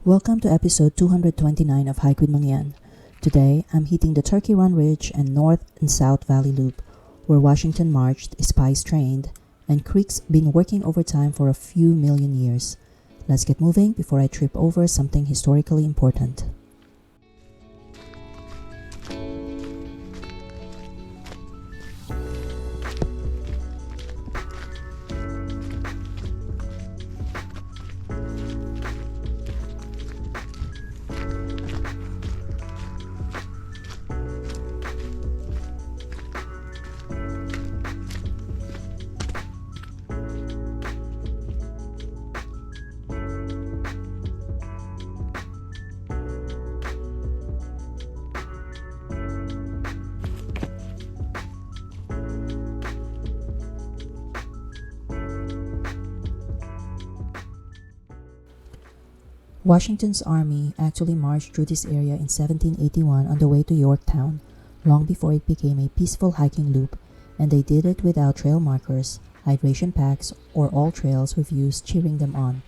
Welcome to episode 229 of Hike with Mangyan. Today, I'm hitting the Turkey Run Ridge and North and South Valley Loop, where Washington marched, spies trained, and Creek's been working overtime for a few million years. Let's get moving before I trip over something historically important. Washington's army actually marched through this area in 1781 on the way to Yorktown, long before it became a peaceful hiking loop, and they did it without trail markers, hydration packs, or all trails reviews cheering them on.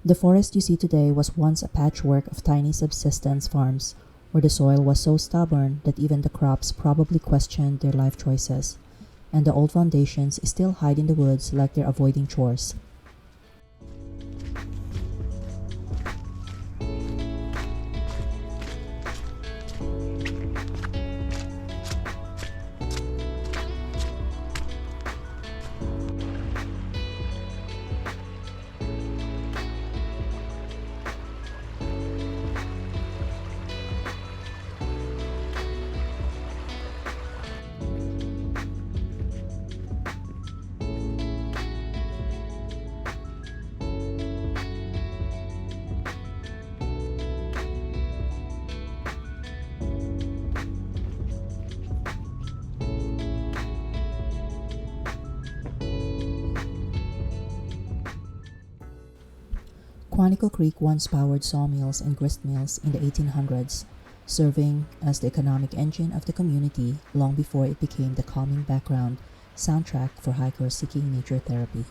The forest you see today was once a patchwork of tiny subsistence farms, where the soil was so stubborn that even the crops probably questioned their life choices, and the old foundations still hide in the woods like they're avoiding chores. Quantico Creek once powered sawmills and gristmills in the 1800s, serving as the economic engine of the community long before it became the calming background soundtrack for hikers seeking nature therapy.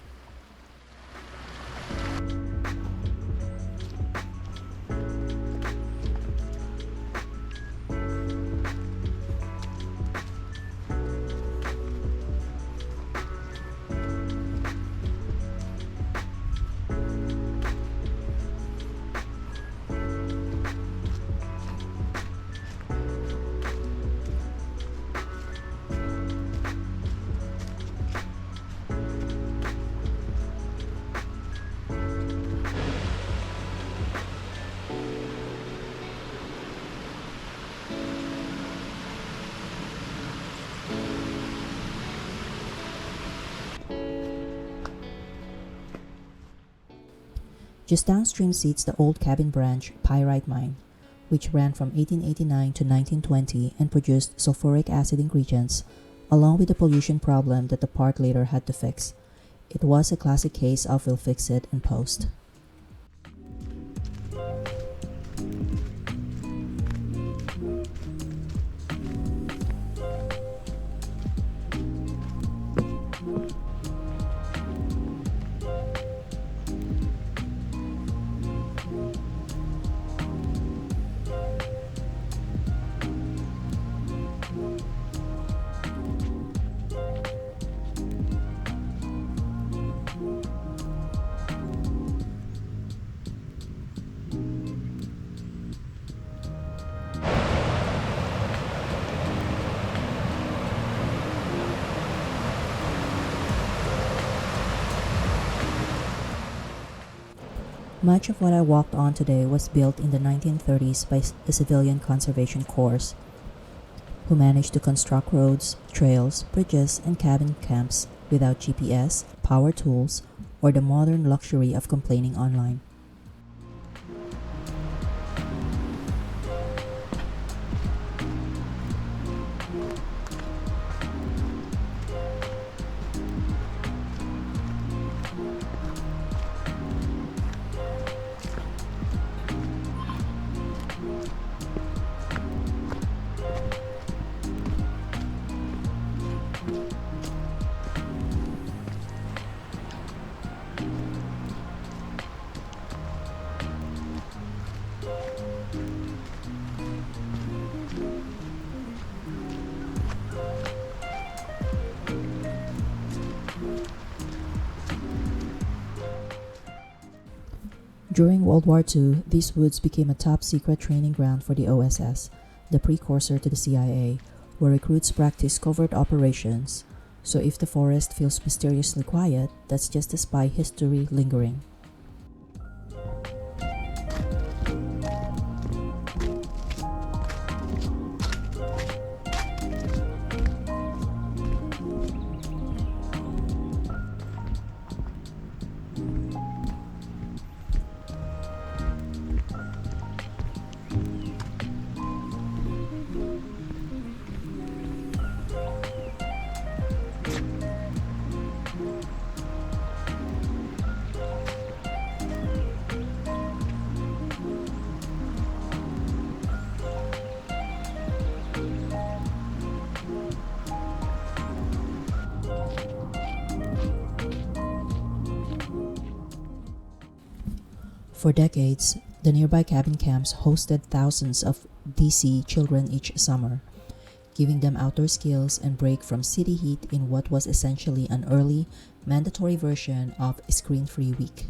Just downstream sits the old Cabin Branch pyrite mine, which ran from 1889 to 1920 and produced sulfuric acid ingredients, along with the pollution problem that the park later had to fix. It was a classic case of we'll fix it in post. Much of what I walked on today was built in the 1930s by the Civilian Conservation Corps, who managed to construct roads, trails, bridges, and cabin camps without GPS, power tools, or the modern luxury of complaining online. During World War II, these woods became a top-secret training ground for the OSS, the precursor to the CIA, where recruits practice covert operations. So if the forest feels mysteriously quiet, that's just the spy history lingering. For decades, the nearby cabin camps hosted thousands of DC children each summer, giving them outdoor skills and break from city heat in what was essentially an early, mandatory version of Screen-Free Week.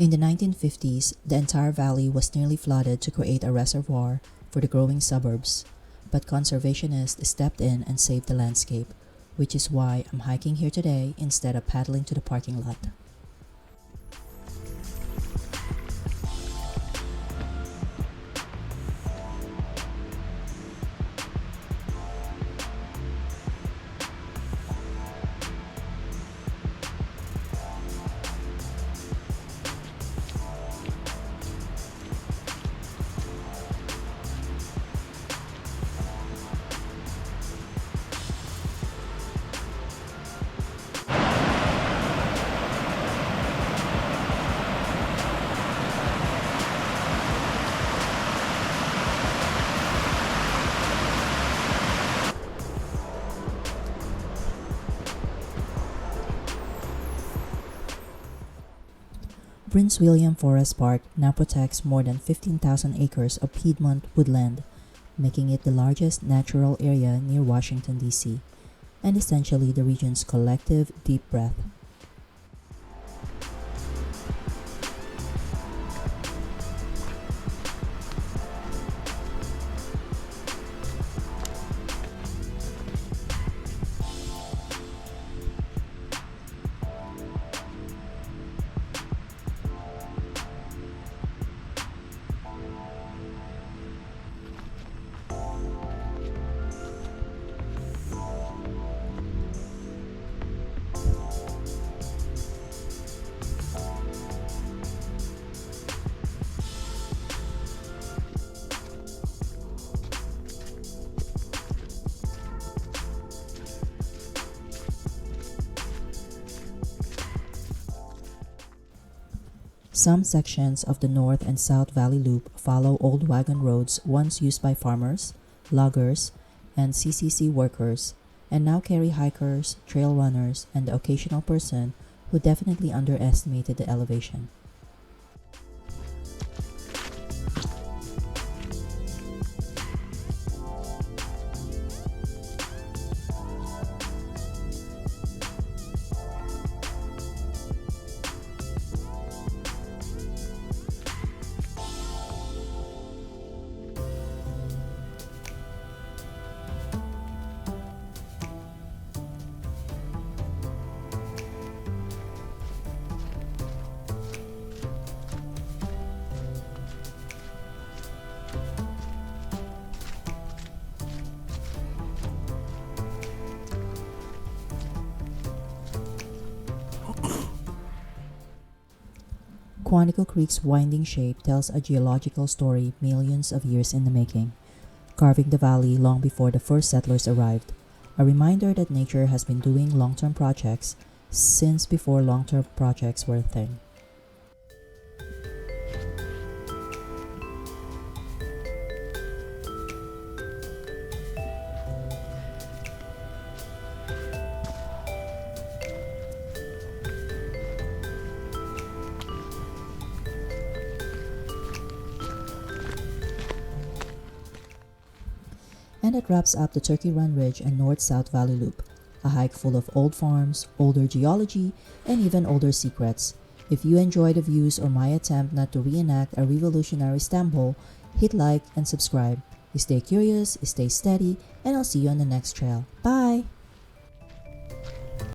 In the 1950s, the entire valley was nearly flooded to create a reservoir for the growing suburbs, but conservationists stepped in and saved the landscape, which is why I'm hiking here today instead of paddling to the parking lot. Prince William Forest Park now protects more than 15,000 acres of Piedmont woodland, making it the largest natural area near Washington, D.C., and essentially the region's collective deep breath. Some sections of the North and South Valley Loop follow old wagon roads once used by farmers, loggers, and CCC workers, and now carry hikers, trail runners, and the occasional person who definitely underestimated the elevation. Quantico Creek's winding shape tells a geological story millions of years in the making, carving the valley long before the first settlers arrived, a reminder that nature has been doing long-term projects since before long-term projects were a thing. And it wraps up the Turkey Run Ridge and North-South Valley Loop, a hike full of old farms, older geology, and even older secrets. If you enjoy the views or my attempt not to reenact a revolutionary stumble, hit like and subscribe. Stay curious, stay steady, and I'll see you on the next trail. Bye!